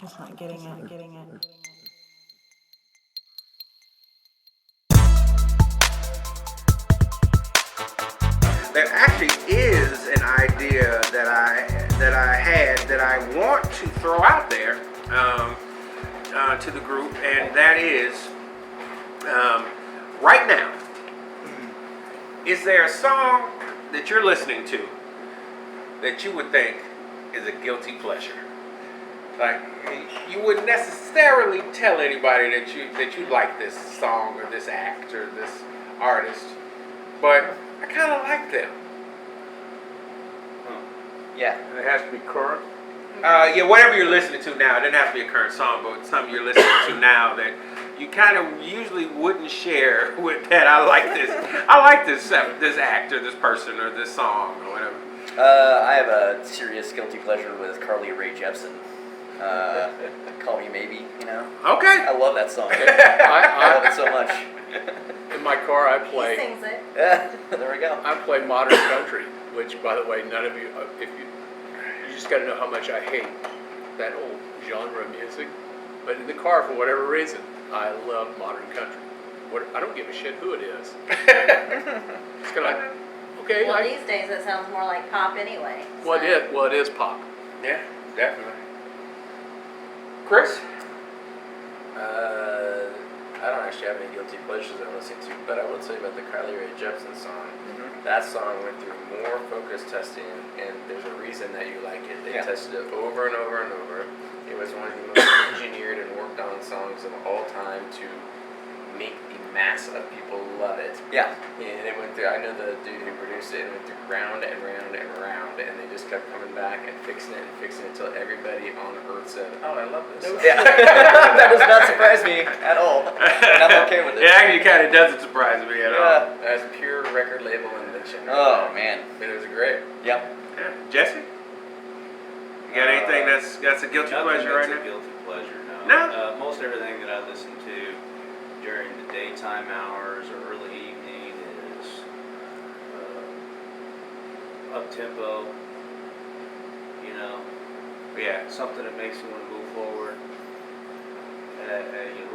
It's not getting it. There actually is an idea that I had that I want to throw out there to the group, and that is right now. Is there a song that you're listening to that you would think is a guilty pleasure? Like, you wouldn't necessarily tell anybody that you like this song or this act or this artist, but I kind of like them. Yeah. And it has to be current. Yeah, whatever you're listening to now. It doesn't have to be a current song, but something you're listening to now that you kind of usually wouldn't share with that. I like this act or this person or this song or whatever. I have a serious guilty pleasure with Carly Rae Jepsen. Call Me Maybe, you know? Okay. I love that song. I love it so much. In my car, I play. He sings it. Yeah, there we go. I play modern country, which, by the way, none of you, if you just got to know how much I hate that old genre of music. But in the car, for whatever reason, I love modern country. I don't give a shit who it is. It's kind of like, okay. Well, these days it sounds more like pop anyway. Well, it is pop. Yeah, definitely. Chris? I don't actually have any guilty pleasures I'm listening to, but I would say about the Carly Rae Jepsen song. Mm-hmm. That song went through more focus testing, and there's a reason that you like it. They tested it over and over and over. It was one of the most engineered and worked on songs of all time to make the mass of people love it. Yeah. And it went through, I know the dude who produced it, and went through round and round and round, and they just kept coming back and fixing it until everybody on earth said, oh, I love this. Yeah. That does not surprise me at all. And I'm okay with it. It actually kind of doesn't surprise me at all. That's pure record label invention. Oh, man. But it was great. Yep. Yeah. Jesse? You got anything that's a guilty pleasure right now? Nothing that's a guilty pleasure, no. No? Most everything that I listen to during the daytime hours or early evening is up-tempo, you know. Yeah. Something that makes me want to move forward.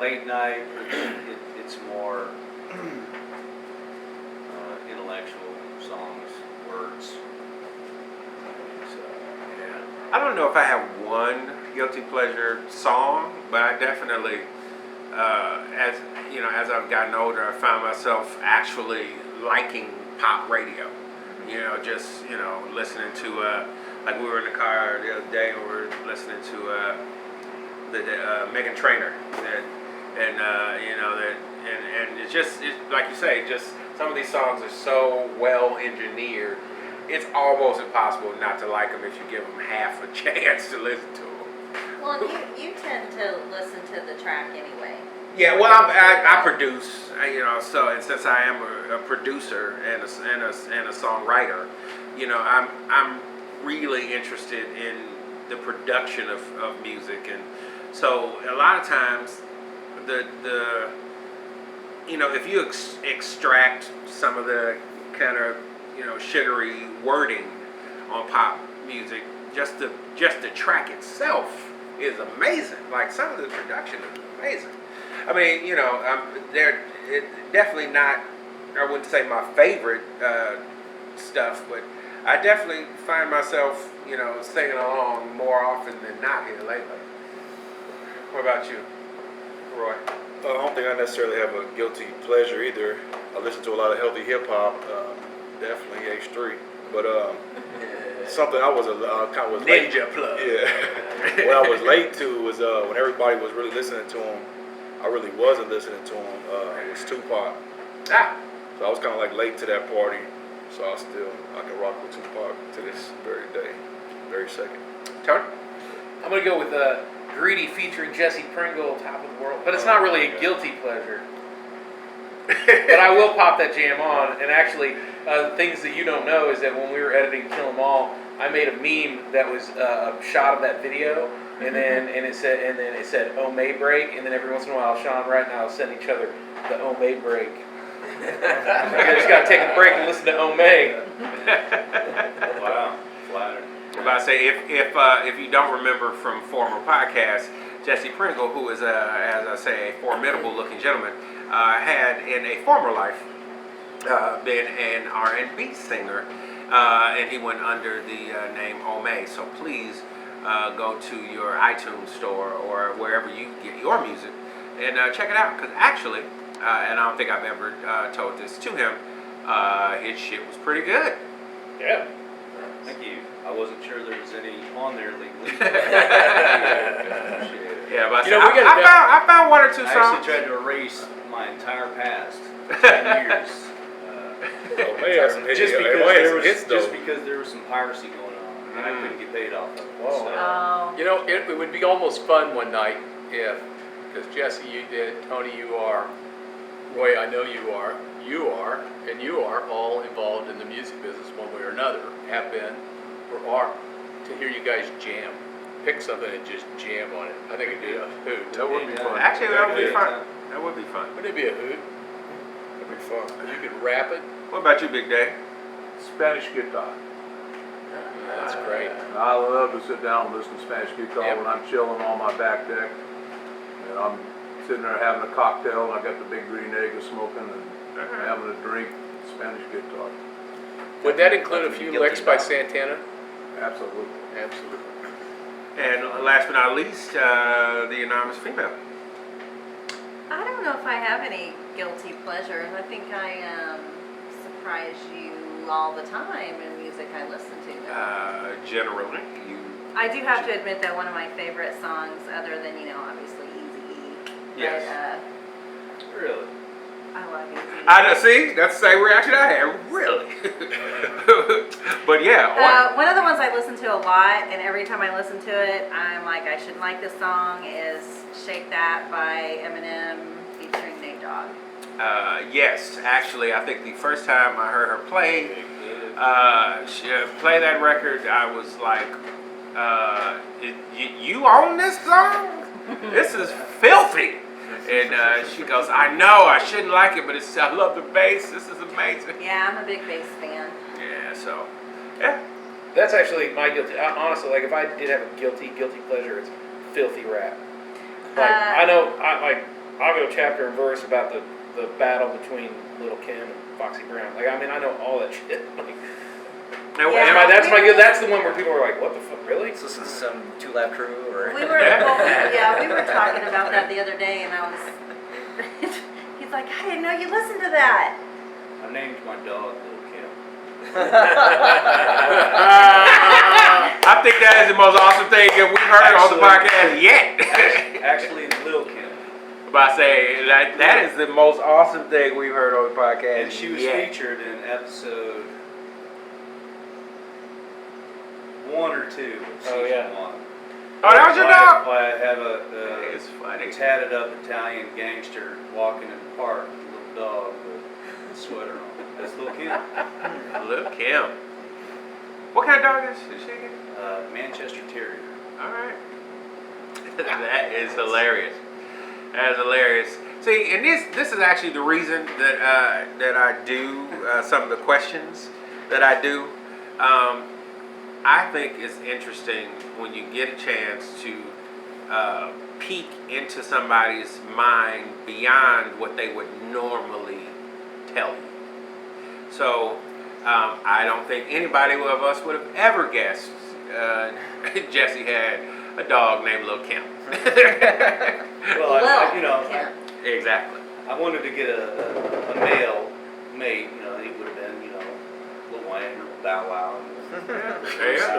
Late night, it's more intellectual songs, words. So, yeah. I don't know if I have one guilty pleasure song, but I definitely, as I've gotten older, I found myself actually liking pop radio. You know, just listening to like we were in the car the other day and we were listening to the Meghan Trainor, and it's just like you say, just some of these songs are so well engineered. It's almost impossible not to like them if you give them half a chance to listen to them. Well, you tend to listen to the track anyway. Yeah, well, I produce, so and since I am a producer and a songwriter, I'm really interested in the production of music, and so a lot of times if you extract some of the kind of sugary wording on pop music, just the track itself is amazing. Like some of the production is amazing. I mean, they're definitely not, I wouldn't say my favorite stuff, but I definitely find myself, singing along more often than not here lately. What about you, Roy? I don't think I necessarily have a guilty pleasure either. I listen to a lot of healthy hip hop, definitely H3, but something I was kind of was late. Ninja plug. Yeah, what I was late to was when everybody was really listening to him. I really wasn't listening to him. It was Tupac. So I was kind of like late to that party. So I can rock with Tupac to this very day, very second. Tony? I'm going to go with Greedy featuring Jesse Pringle, Top of the World. But it's not really a guilty pleasure. But I will pop that jam on. And actually, things that you don't know is that when we were editing Kill 'Em All, I made a meme that was a shot of that video. And then it said "Oh May break," and then every once in a while, Sean Wright and I will send each other the "Oh May break." I just gotta take a break and listen to "Oh May." Wow, flattered. about to say, if you don't remember from former podcasts, Jesse Pringle, who is, as I say, a formidable looking gentleman, had in a former life been an R&B singer, and he went under the name Ome. So please go to your iTunes store or wherever you get your music and check it out. Because actually, and I don't think I've ever told this to him, his shit was pretty good. Yeah. Thank you. I wasn't sure there was any on there legally. Yeah, but You know, I found one or two I songs. actually tried to erase my entire past, 10 years. Oh, man, has some hits. Just Hey, because man, there some was hits, though. some piracy going on, and I couldn't get paid off of it. Whoa. So, Oh. You know, it would be almost fun one night if, because Jesse, you did, Tony, you are, Roy, I know you are, and you are all involved in the music business one way or another, have been, or are, to hear you guys jam. Pick something and just jam on it. I think it'd be a hoot. That would be fun. Actually, that would be Yeah. fun. That would be fun. Wouldn't it be a hoot? That'd be fun. You could rap it. What about you, Big Day? Spanish guitar. That's great. I love to sit down and listen to Spanish guitar Yep. when I'm chilling on my back deck. And I'm sitting there having a cocktail and I got the big green egg smoking and having a drink. Spanish guitar. Would that include a Nothing to be few guilty licks by about. Santana? Absolutely. Absolutely. And last but not least, the anonymous female. I don't know if I have any guilty pleasures. I think I surprise you all the time in music I listen to. Generally, you. I do have to admit that one of my favorite songs, other than, obviously Eazy-E. Yes. really? I love Eazy-E. I know. See, that's the same reaction I had. Really. But yeah. One of the ones I listen to a lot, and every time I listen to it, I'm like, I shouldn't like this song, is Shake That by Eminem featuring Nate Dogg. Yes, actually, I think the first time I heard her play that record, I was like, you own this song? This is filthy. And she goes, I know, I shouldn't like it, but I love the bass. This is amazing. Yeah, I'm a big bass fan. Yeah, so, yeah. That's actually my guilty. Honestly, like if I did have a guilty pleasure, it's filthy rap. Like I know, I'll go chapter and verse about the battle between Lil' Kim and Foxy Brown. Like I mean, I know all that shit. Like, Yeah. that's my good. That's the one where people are like, "What the fuck, really?" So this is some 2 Lap Crew or. We were, we were talking about that the other day, and I was. He's like, I didn't know you listened to that. I named my dog Lil' Kim. I think that is the most awesome thing that we've heard on the podcast yet. Actually, Lil' Kim. But I say that is the most awesome thing we've heard on the podcast. And she was yet. featured in episode 1 or 2 of season 1. Oh, that was your dog? Why I have It's funny. a tatted up Italian gangster walking in the park, a little dog with a sweater on. That's Lil' Kim. Lil' Kim. What kind of dog is she again? Manchester Terrier. All right. That is hilarious. That is hilarious. See, and this is actually the reason that I do some of the questions that I do. I think it's interesting when you get a chance to peek into somebody's mind beyond what they would normally tell you. So I don't think anybody of us would have ever guessed Jesse had a dog named Lil' Kim. Well, Kim. Exactly. I wanted to get a male mate. He would have been, Lil Wayne or Bow Wow. There you go.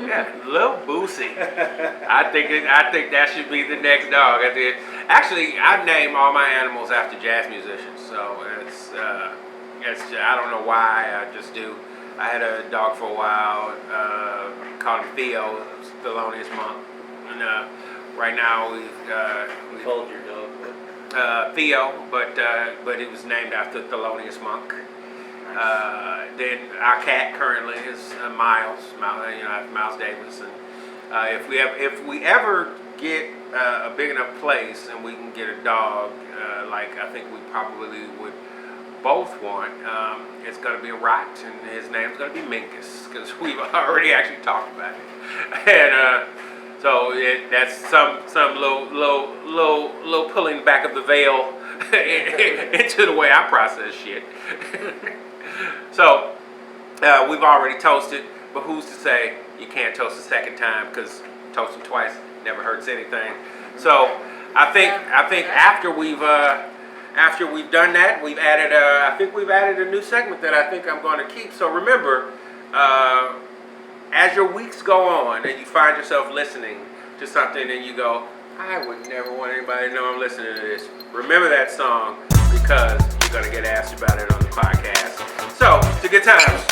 Yeah, Lil Boosie. I think that should be the next dog. Actually, I name all my animals after jazz musicians, so it's I don't know why, I just do. I had a dog for a while, called him Theo, Thelonious Monk, and right now we Called your dog what? Theo, but it was named after Thelonious Monk. Then our cat currently is Miles, Miles Davis, and if we ever get a big enough place and we can get a dog, I think we probably would both want, it's going to be a Rot, and his name's going to be Minkus, because we've already actually talked about it. And so that's some little pulling back of the veil into the way I process shit. So we've already toasted, but who's to say you can't toast a second time, because toasting twice never hurts anything. So I think after we've done that, we've added a new segment that I think I'm going to keep. So remember, as your weeks go on and you find yourself listening to something and you go, I would never want anybody to know I'm listening to this, remember that song, because you're going to get asked about it on the podcast. So, to Good Times.